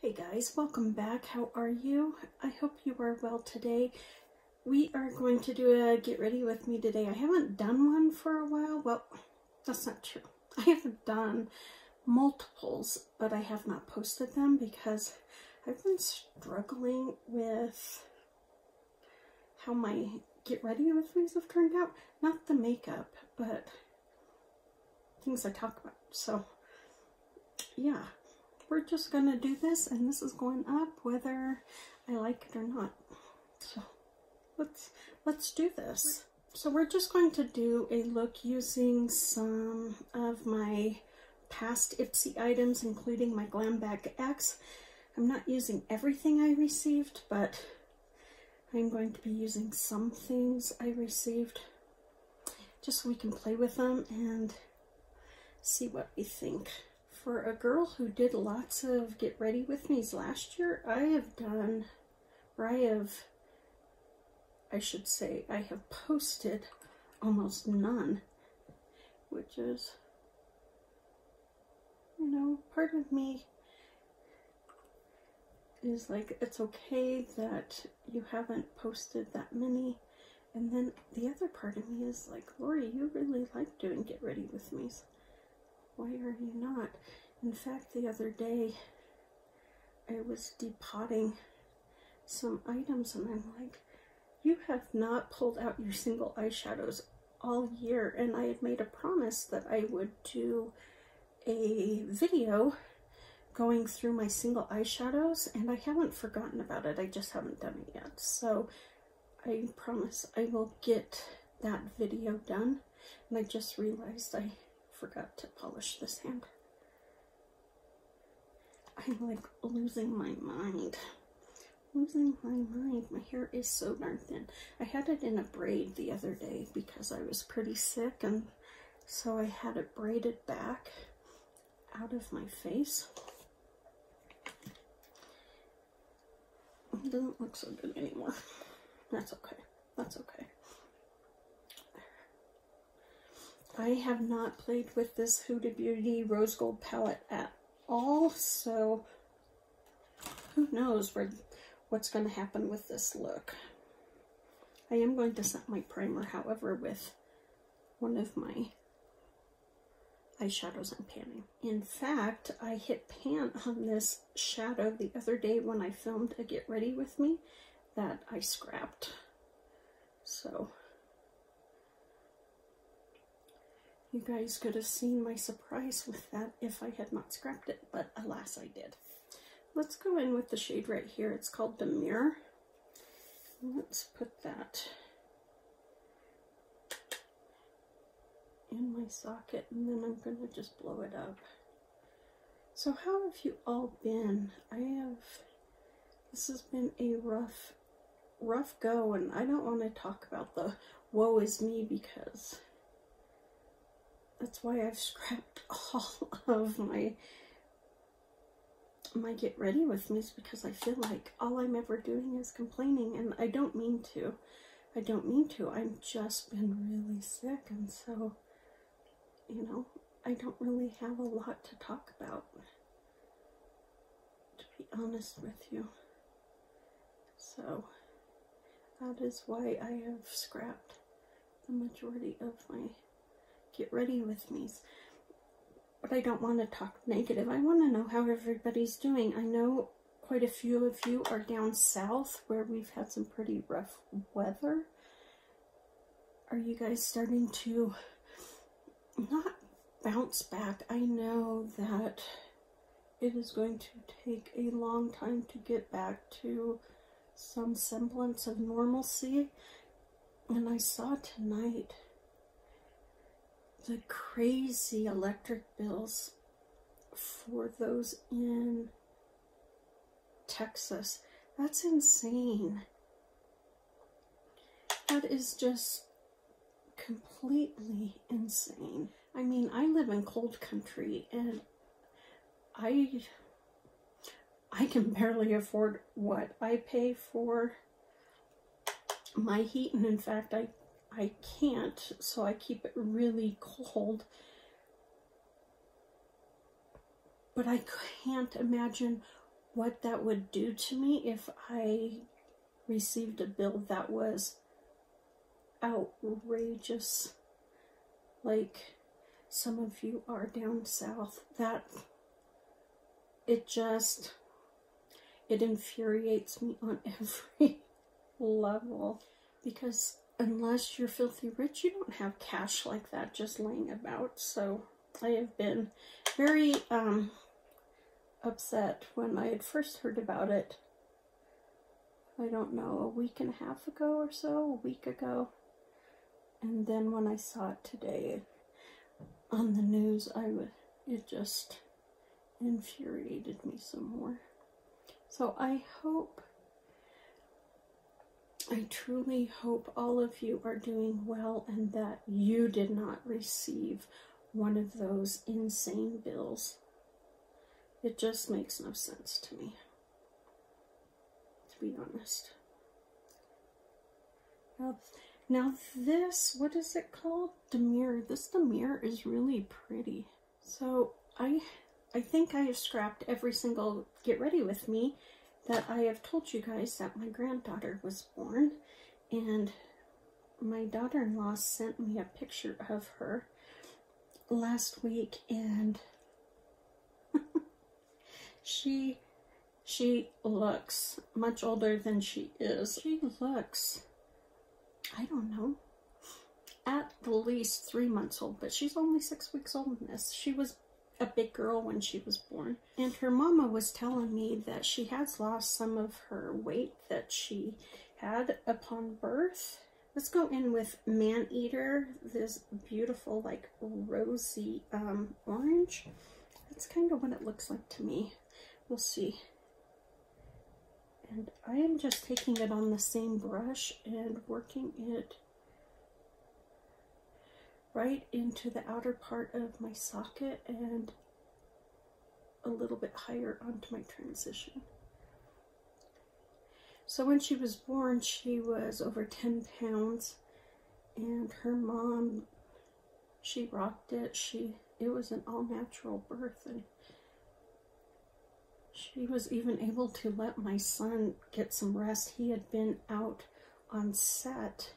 Hey guys, welcome back. How are you? I hope you are well today. We are going to do a get ready with me today. I haven't done one for a while. Well, that's not true. I haven't done multiples, but I have not posted them because I've been struggling with how my get ready with me's have turned out. Not the makeup, but things I talk about. So, yeah. We're just gonna do this, and this is going up whether I like it or not. So let's do this. So we're just going to do a look using some of my past Ipsy items, including my Glam Bag X. I'm not using everything I received, but I'm going to be using some things I received just so we can play with them and see what we think. For a girl who did lots of get ready with me's last year, I have posted almost none, which is, you know, part of me is like, it's okay that you haven't posted that many, and then the other part of me is like, Lori, you really like doing get ready with me's. Why are you not? In fact, the other day, I was depotting some items and I'm like, you have not pulled out your single eyeshadows all year, and I had made a promise that I would do a video going through my single eyeshadows, and I haven't forgotten about it. I just haven't done it yet. So I promise I will get that video done, and I just realized I forgot to polish this hand. I'm like losing my mind. Losing my mind. My hair is so darn thin. I had it in a braid the other day because I was pretty sick, and so I had it braided back out of my face. It doesn't look so good anymore. That's okay. That's okay. I have not played with this Huda Beauty Rose Gold palette at all, so who knows what's going to happen with this look. I am going to set my primer, however, with one of my eyeshadows I'm panning. In fact, I hit pan on this shadow the other day when I filmed a Get Ready With Me that I scrapped. So you guys could have seen my surprise with that if I had not scrapped it, but alas I did. Let's go in with the shade right here. It's called The Mirror. Let's put that in my socket, and then I'm going to just blow it up. So how have you all been? This has been a rough go, and I don't want to talk about the woe is me because that's why I've scrapped all of my get ready with me's, because I feel like all I'm ever doing is complaining, and I don't mean to. I don't mean to. I've just been really sick, and so, you know, I don't really have a lot to talk about, to be honest with you. So that is why I have scrapped the majority of my get ready with me's. But I don't want to talk negative. I want to know how everybody's doing. I know quite a few of you are down south where we've had some pretty rough weather. Are you guys starting to not bounce back? I know that it is going to take a long time to get back to some semblance of normalcy. And I saw tonight the crazy electric bills for those in Texas. That's insane. That is just completely insane. I mean, I live in cold country, and I can barely afford what I pay for my heat, and in fact I can't, so I keep it really cold. But I can't imagine what that would do to me if I received a bill that was outrageous, like some of you are down south. That it infuriates me on every level, because unless you're filthy rich, you don't have cash like that just laying about. So I have been very upset when I had first heard about it. I don't know, a week and a half ago or so, a week ago. And then when I saw it today on the news, it just infuriated me some more. So I truly hope all of you are doing well and that you did not receive one of those insane bills. It just makes no sense to me, to be honest. Now this, what is it called? Demure. This Demure is really pretty. So I think I have scrapped every single Get Ready With Me that I have told you guys that my granddaughter was born. And my daughter-in-law sent me a picture of her last week, and she looks much older than she is. She looks, I don't know, at the least 3 months old, but she's only 6 weeks old in this. She was a big girl when she was born. And her mama was telling me that she has lost some of her weight that she had upon birth. Let's go in with Man Eater, this beautiful like rosy orange. That's kind of what it looks like to me. We'll see. And I am just taking it on the same brush and working it right into the outer part of my socket and a little bit higher onto my transition. So when she was born, she was over 10 pounds, and her mom, she rocked it. It was an all-natural birth, and she was even able to let my son get some rest. He had been out on set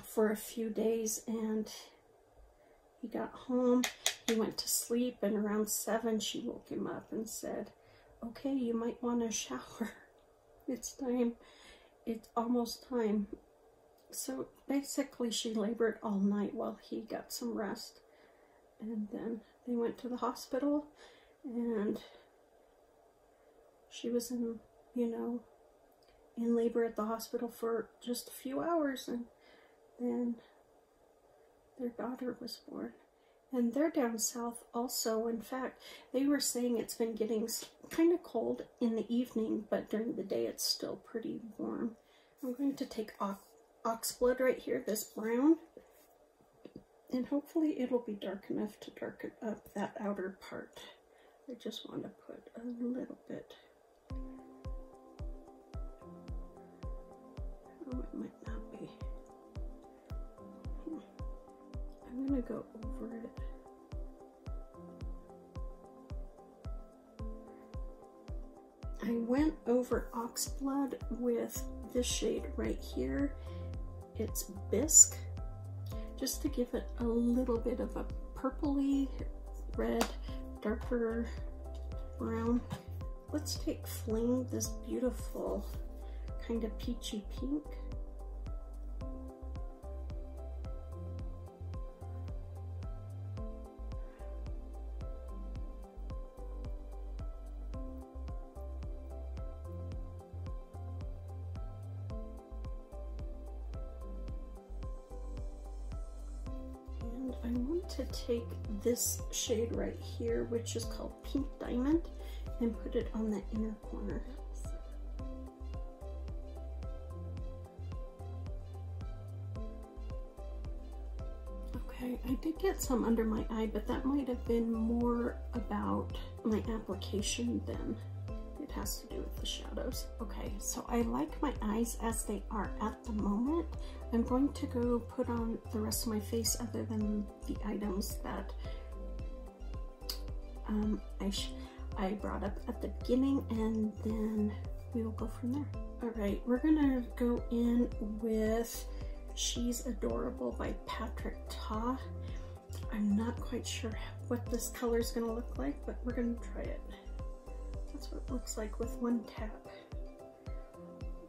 for a few days, and he got home, he went to sleep, and around 7 she woke him up and said, okay, you might want to shower. It's time. It's almost time. So basically she labored all night while he got some rest, and then they went to the hospital, and she was in labor at the hospital for just a few hours, and then their daughter was born. And they're down south also. In fact, they were saying it's been getting kind of cold in the evening, but during the day it's still pretty warm. I'm going to take ox blood right here, this brown, and hopefully it'll be dark enough to darken up that outer part. I just want to put a little bit. Oh, it might not be. I'm going to go over it. I went over ox blood with this shade right here. It's Bisque, just to give it a little bit of a purpley red, darker brown. Let's take Fling, this beautiful kind of peachy pink. I want to take this shade right here, which is called Pink Diamond, and put it on the inner corner. Okay, I did get some under my eye, but that might have been more about my application than it has to do with the shadows. Okay, so I like my eyes as they are at the moment. I'm going to go put on the rest of my face other than the items that I brought up at the beginning, and then we will go from there. All right, we're gonna go in with She's Adorable by Patrick Ta. I'm not quite sure what this color is gonna look like, but we're gonna try it. That's what it looks like with one tap.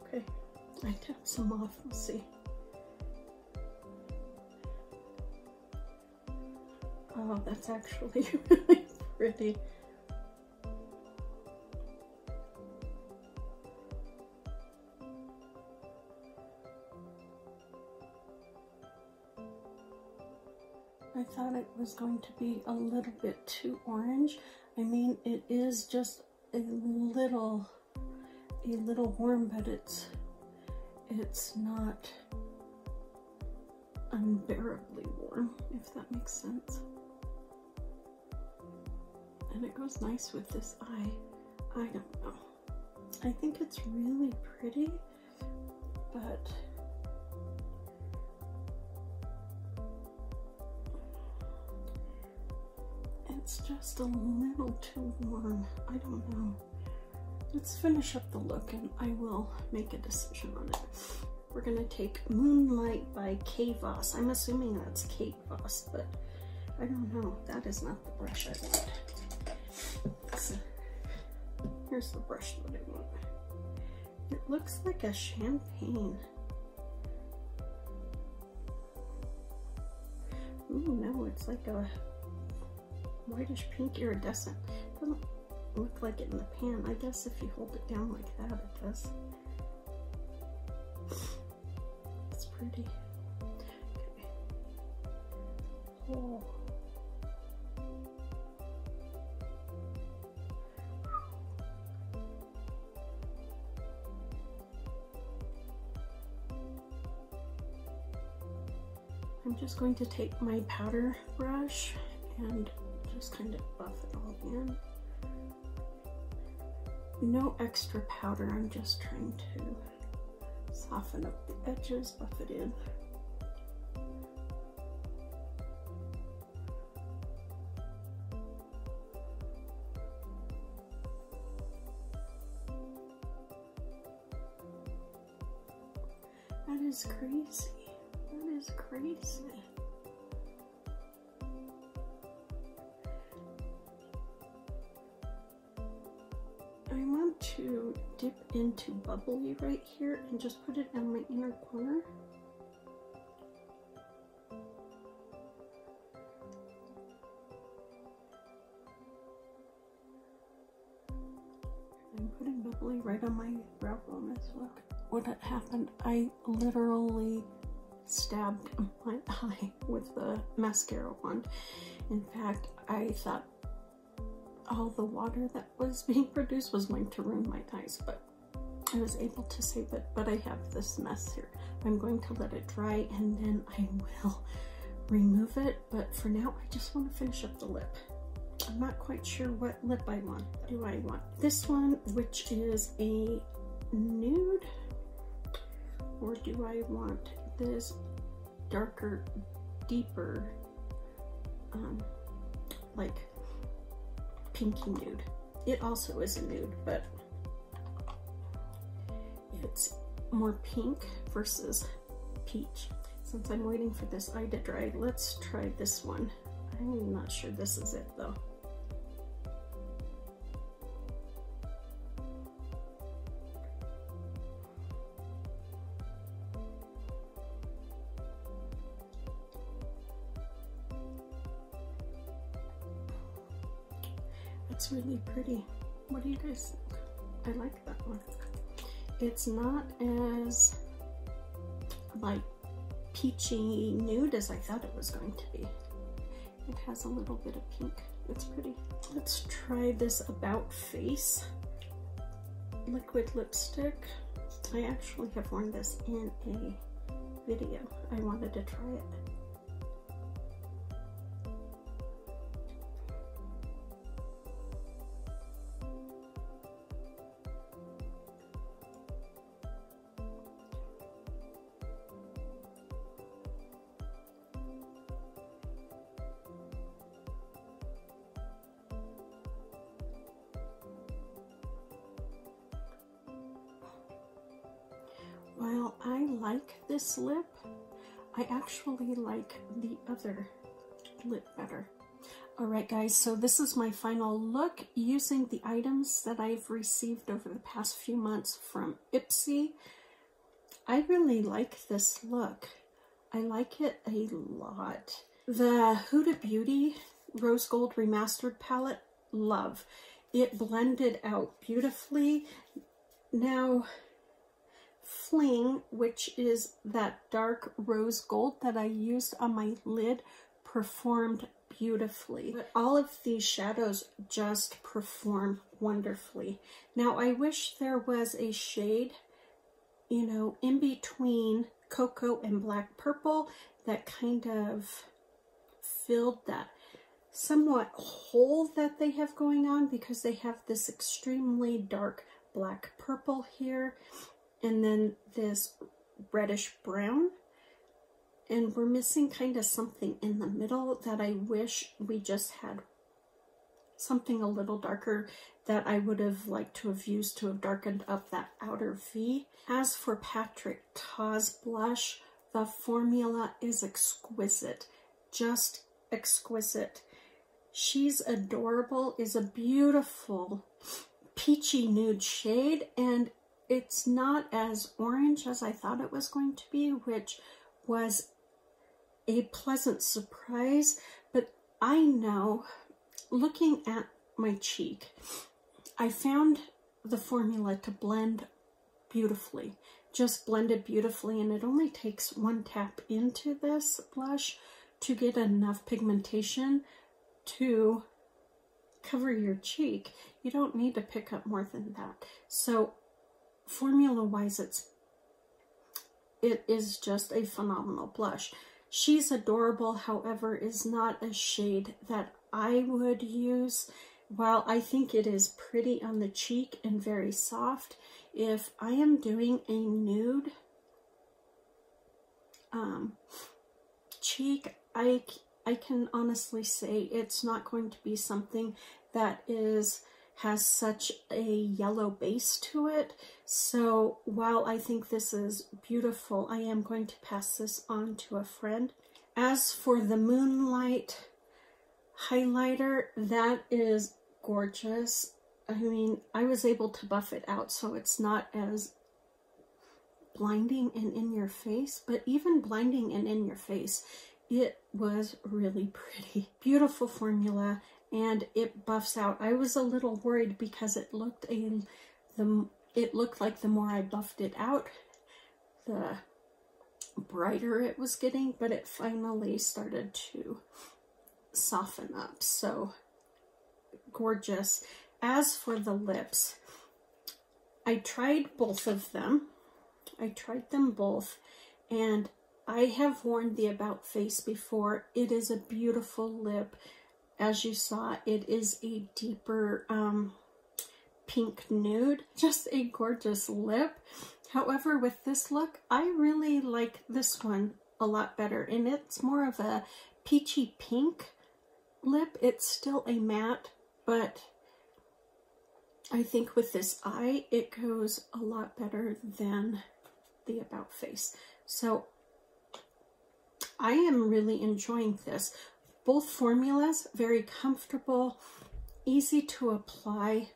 Okay, I tapped some off, we'll see. Oh, that's actually really pretty. I thought it was going to be a little bit too orange. I mean, it is just a little warm, but it's not unbearably warm, if that makes sense. And it goes nice with this eye. I don't know. I think it's really pretty, but it's just a little too warm. I don't know. Let's finish up the look and I will make a decision on it. We're gonna take Moonlight by Kate Voss. I'm assuming that's Kate Voss, but I don't know. That is not the brush I want. So, here's the brush that I want. It looks like a champagne. Ooh, no, it's like a whitish pink iridescent. Doesn't look like it in the pan. I guess if you hold it down like that, it does. It's pretty. Okay. Oh. I'm just going to take my powder brush and just kind of buff it all in. No extra powder, I'm just trying to soften up the edges, buff it in. That is crazy. That is crazy. I want to dip into bubbly right here and just put it in my inner corner. I'm putting bubbly right on my brow bone as well. What had happened, I literally stabbed my eye with the mascara wand. In fact, I thought all the water that was being produced was going to ruin my eyes, but I was able to save it. But I have this mess here. I'm going to let it dry and then I will remove it, but for now I just want to finish up the lip. I'm not quite sure what lip I want. Do I want this one, which is a nude, or do I want this darker, deeper, like pinky nude? It also is a nude, but it's more pink versus peach. Since I'm waiting for this eye to dry, let's try this one. I'm not sure this is it though. It's really pretty. What do you guys think? I like that one. It's not as like peachy nude as I thought it was going to be. It has a little bit of pink. It's pretty. Let's try this About Face liquid lipstick. I actually have worn this in a video. I wanted to try it. I like this lip. I actually like the other lip better. Alright guys, so this is my final look using the items that I've received over the past few months from Ipsy. I really like this look. I like it a lot. The Huda Beauty Rose Gold Remastered palette, love. It blended out beautifully. Now, Fling, which is that dark rose gold that I used on my lid, performed beautifully. But all of these shadows just perform wonderfully. Now, I wish there was a shade, you know, in between cocoa and black purple that kind of filled that somewhat hole that they have going on, because they have this extremely dark black purple here and then this reddish brown, and we're missing kind of something in the middle that I wish we just had something a little darker that I would have liked to have used to have darkened up that outer V. As for Patrick Ta's blush, the formula is exquisite, just exquisite. She's adorable, is a beautiful peachy nude shade, and it's not as orange as I thought it was going to be, which was a pleasant surprise. But I know, looking at my cheek, I found the formula to blend beautifully, just blended beautifully, and it only takes one tap into this blush to get enough pigmentation to cover your cheek. You don't need to pick up more than that. So formula wise, it is just a phenomenal blush. She's adorable, however, is not a shade that I would use. While I think it is pretty on the cheek and very soft, if I am doing a nude cheek, I can honestly say it's not going to be something that has such a yellow base to it. So while I think this is beautiful, I am going to pass this on to a friend. As for the Moonlight Highlighter, that is gorgeous. I mean, I was able to buff it out so it's not as blinding and in your face, but even blinding and in your face, it was really pretty. Beautiful formula, and it buffs out. I was a little worried because it looked like the more I buffed it out, the brighter it was getting, but it finally started to soften up. So gorgeous. As for the lips, I tried both of them. I tried them both, and I have worn the About Face before. It is a beautiful lip. As you saw, it is a deeper pink nude. Just a gorgeous lip. However, with this look, I really like this one a lot better, and it's more of a peachy pink lip. It's still a matte, but I think with this eye, it goes a lot better than the About Face. So I am really enjoying this. Both formulas, very comfortable, easy to apply.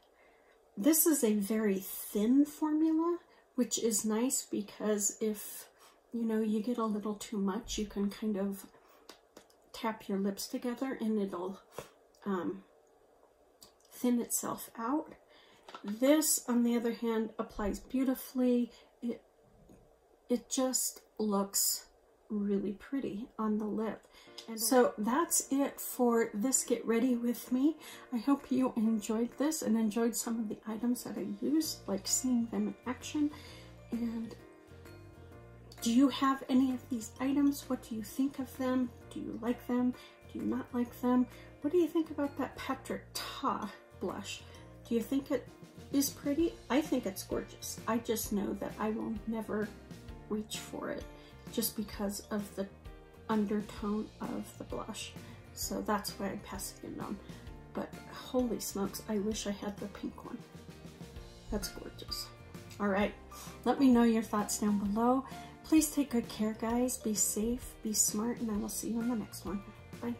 This is a very thin formula, which is nice because if, you know, you get a little too much, you can kind of tap your lips together and it'll thin itself out. This, on the other hand, applies beautifully. It just looks really pretty on the lip. And so that's it for this Get Ready With Me. I hope you enjoyed this and enjoyed some of the items that I used, like seeing them in action. And do you have any of these items? What do you think of them? Do you like them? Do you not like them? What do you think about that Patrick Ta blush? Do you think it is pretty? I think it's gorgeous. I just know that I will never reach for it just because of the undertone of the blush. So that's why I'm passing it on. But holy smokes, I wish I had the pink one. That's gorgeous. All right, let me know your thoughts down below. Please take good care, guys. Be safe, be smart, and I will see you in the next one. Bye.